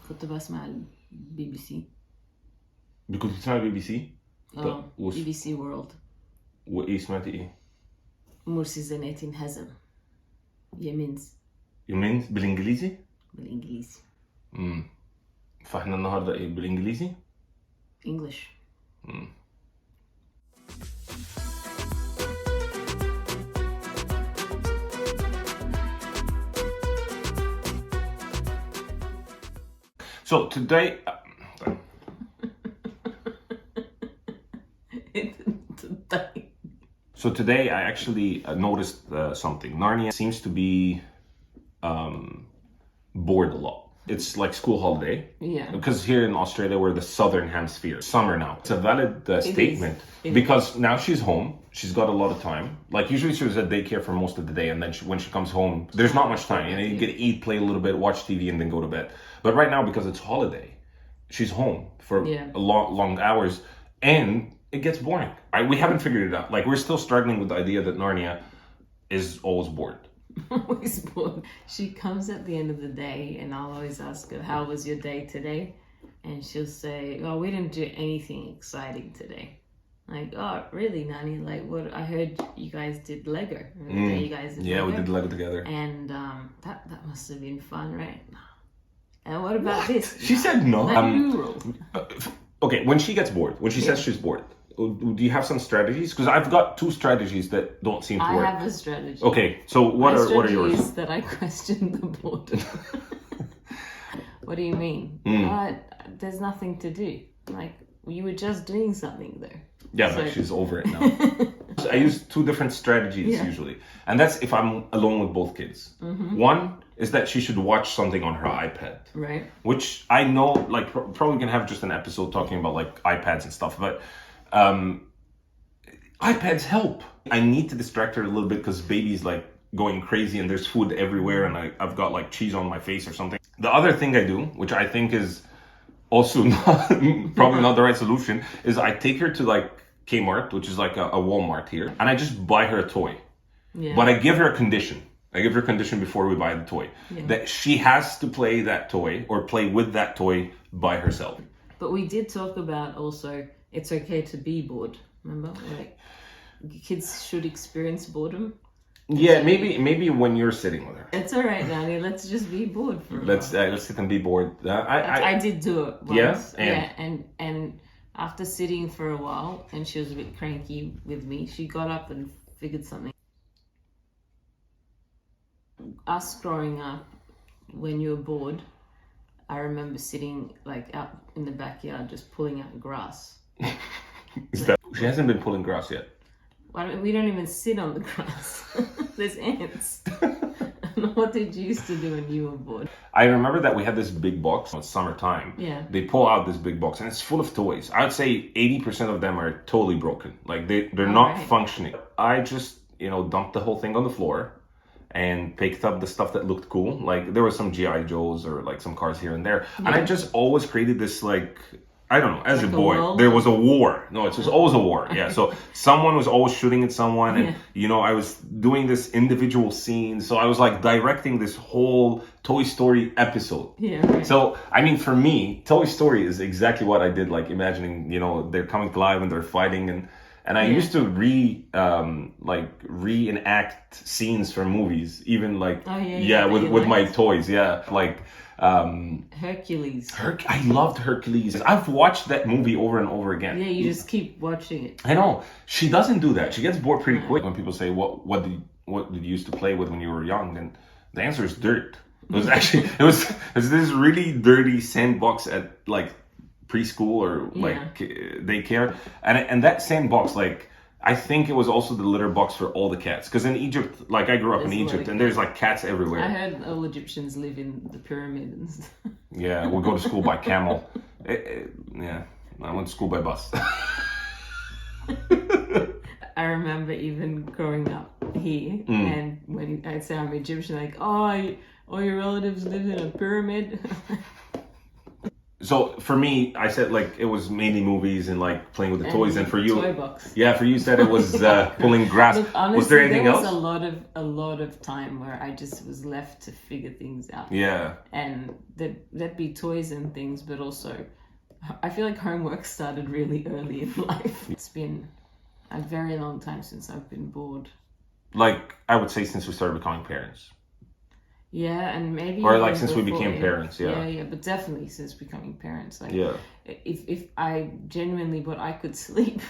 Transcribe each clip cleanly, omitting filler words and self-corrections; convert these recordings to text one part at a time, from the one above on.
كنت بسمع البي بي سي. كنت بتسمعي بي بي سي؟ بي بي سي وورلد. وايه سمعتي ايه؟ مرسي الزناتي انهزم. يمينز. يومين بالانجليزي؟ بالانجليزي. فاحنا النهارده ايه بالانجليزي؟ انجلش. So today So today I actually noticed something. Narnia seems to be bored a lot. It's like school holiday. Yeah. Because here in Australia we're the southern hemisphere. Summer now. It's a valid statement because now she's home. She's got a lot of time. Like usually she was at daycare for most of the day, and then when she comes home, there's not much time. You know, you get to eat, play a little bit, watch TV, and then go to bed. But right now, because it's holiday, she's home for long hours, and it gets boring. We haven't figured it out. Like we're still struggling with the idea that Narnia is always bored. Always bored. She comes at the end of the day, and I'll always ask her, "How was your day today?" And she'll say, "Oh, we didn't do anything exciting today." Like, "Oh, really, Nani? Like, what? I heard you guys did Lego. You guys did Lego? We did Lego together. And that must have been fun, right?" And what about this? She said no. Okay, when she gets bored, when she says she's bored, do you have some strategies? Because I've got two strategies that don't seem to work. I have a strategy. Okay, so what are yours? Is that I question the boredom. What do you mean? There's nothing to do. Like, you were just doing something there. Yeah, but she's over it now. I use two different strategies usually. And that's if I'm alone with both kids. One is that she should watch something on her iPad. Right. Which I know, like, probably gonna have just an episode talking about, like, iPads and stuff. But iPads help. I need to distract her a little bit because baby's, like, going crazy and there's food everywhere and I've got, like, cheese on my face or something. The other thing I do, which I think is also probably not the right solution, is I take her to, like, Kmart, which is like a Walmart here, and I just buy her a toy. Yeah. But I give her a condition. I give her a condition before we buy the toy. Yeah. That she has to play that toy or play with that toy by herself. But we did talk about also, it's okay to be bored, remember? Like, kids should experience boredom. Yeah, maybe when you're sitting with her. It's all right, Nani. Let's just be bored for a while. Let's sit and be bored. I did do it once. Yeah, and after sitting for a while, and she was a bit cranky with me, she got up and figured something. Us growing up, when you were bored, I remember sitting like out in the backyard just pulling out grass. She hasn't been pulling grass yet. We don't even sit on the grass. There's ants. What did you used to do when you were bored? I remember that we had this big box. It's summertime. Yeah. They pull out this big box and it's full of toys. I'd say 80% of them are totally broken. Like they're not functioning. I just, dumped the whole thing on the floor and picked up the stuff that looked cool. Like there was some G.I. Joes or like some cars here and there. Yeah. And I just always created this like, I don't know, as a boy, there was a war. No, it was always a war. Yeah. So someone was always shooting at someone and, I was doing this individual scene. So I was like directing this whole Toy Story episode. Yeah. Right. So, I mean, for me, Toy Story is exactly what I did, like imagining, they're coming to life and they're fighting and I used to reenact scenes from movies, even like, with my toys. Yeah. Like, Hercules. I loved Hercules. I've watched that movie over and over again. Yeah, you just keep watching it. I know. She doesn't do that. She gets bored pretty quick. When people say, what did you used to play with when you were young? And the answer is dirt. It was actually, it was this really dirty sandbox at like preschool or like daycare. And that sandbox, like, I think it was also the litter box for all the cats. Because in Egypt, like I grew up in Egypt and there's like cats everywhere. I heard all Egyptians live in the pyramids. Yeah, we'll go to school by camel. I went to school by bus. I remember even growing up here and when I'd say I'm Egyptian, like, all your relatives live in a pyramid. So for me, I said like it was mainly movies and like playing with the toys, and for you, toy box. yeah, for you said it was pulling grass. Look, honestly, was there anything there was else? a lot of time where I just was left to figure things out. Yeah, And that'd be toys and things, but also I feel like homework started really early in life. It's been a very long time since I've been bored. like I would say since we started becoming parents. Yeah, and maybe Or even like since we before, became parents, yeah. Yeah, but definitely since becoming parents. Like, Yeah. if I genuinely, but I could sleep.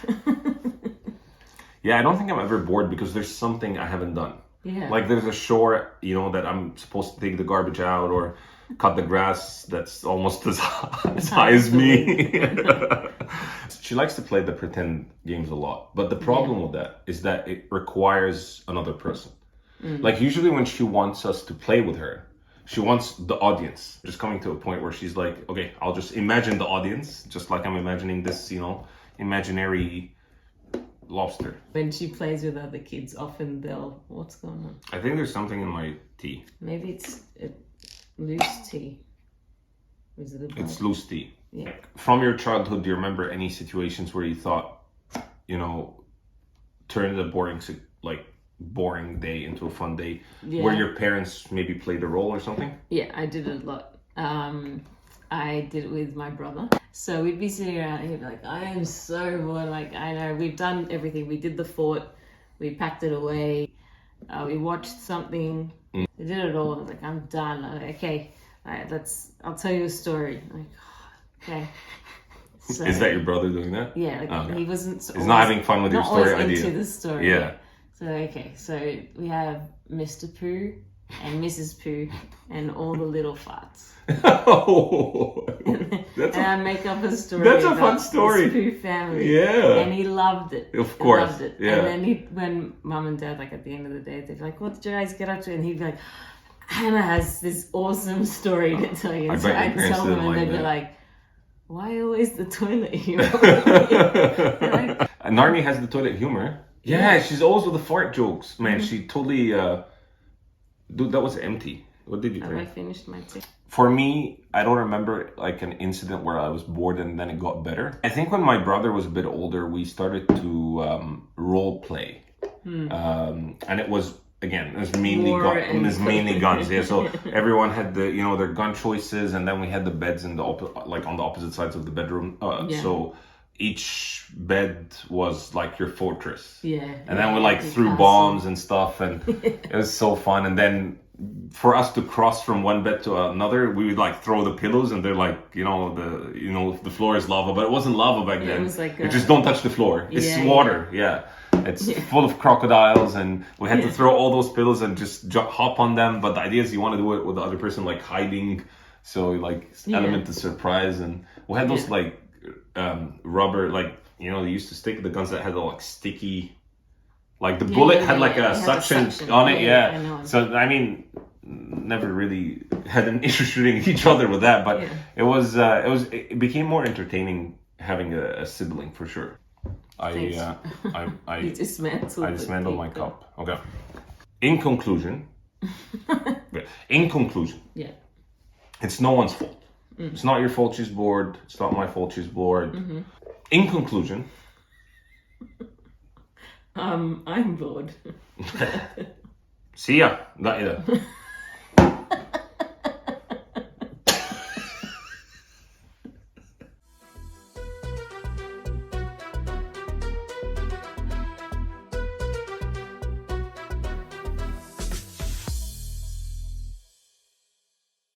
Yeah, I don't think I'm ever bored because there's something I haven't done. Yeah. Like there's a chore, you know, that I'm supposed to take the garbage out or cut the grass that's almost as high as me. She likes to play the pretend games a lot. But the problem with that is that it requires another person. Like usually when she wants us to play with her, she wants the audience. Just coming to a point where she's like, okay, I'll just imagine the audience, just like I'm imagining this, you know, imaginary lobster. When she plays with other kids, often what's going on? I think there's something in my tea. Maybe it's a loose tea. Or is it a bug? It's loose tea. Yeah. From your childhood, do you remember any situations where you thought, you know, turned a boring day into a fun day, where your parents maybe played a role or something? Yeah, I did it a lot. I did it with my brother. So we'd be sitting around and he'd be like, I am so bored. Like, I know, we've done everything. We did the fort. We packed it away. We watched something. We did it all. I was like, I'm done. I'm like, okay, all right, I'll tell you a story. I'm like, okay. So, Is that your brother doing that? Yeah, like, he wasn't... He's not having fun with your story idea. Into the story. Yeah. So, okay, so we have Mr. Pooh and Mrs. Pooh and all the little farts. I make up a story. That's a about fun story. This Pooh family. Yeah. And he loved it. Of course. He loved it. Yeah. And then when mum and dad, like at the end of the day, they'd be like, what did you guys get up to? And he'd be like, Hannah has this awesome story to tell you. And so I'd tell them and they'd be like, why always the toilet humor? Narni has the toilet humor. Yeah, she's always with the fart jokes. Man, she totally... Dude, that was empty. What did you Have drink? I finished my tea? For me, I don't remember like an incident where I was bored and then it got better. I think when my brother was a bit older, we started to role play. And it was, again, it was mainly guns. Yeah, so everyone had their gun choices, and then we had the beds on the opposite sides of the bedroom. So each bed was like your fortress. Yeah. And then we threw bombs and stuff, and it was so fun. And then for us to cross from one bed to another, we would throw the pillows, and they're the floor is lava, but it wasn't lava back then. It was like just don't touch the floor. It's water. Yeah. It's full of crocodiles, and we had to throw all those pillows and just hop on them. But the idea is you want to do it with the other person hiding, so element of surprise. And we had those rubber, they used to stick the guns that had the sticky, the bullet had a suction on it. Yeah. So I mean, never really had an issue shooting each other with that, but it became more entertaining having a sibling for sure. I dismantled my cup. Okay. In conclusion, yeah, it's no one's fault. It's not your fault she's bored. It's not my fault she's bored. In conclusion, I'm bored. see ya.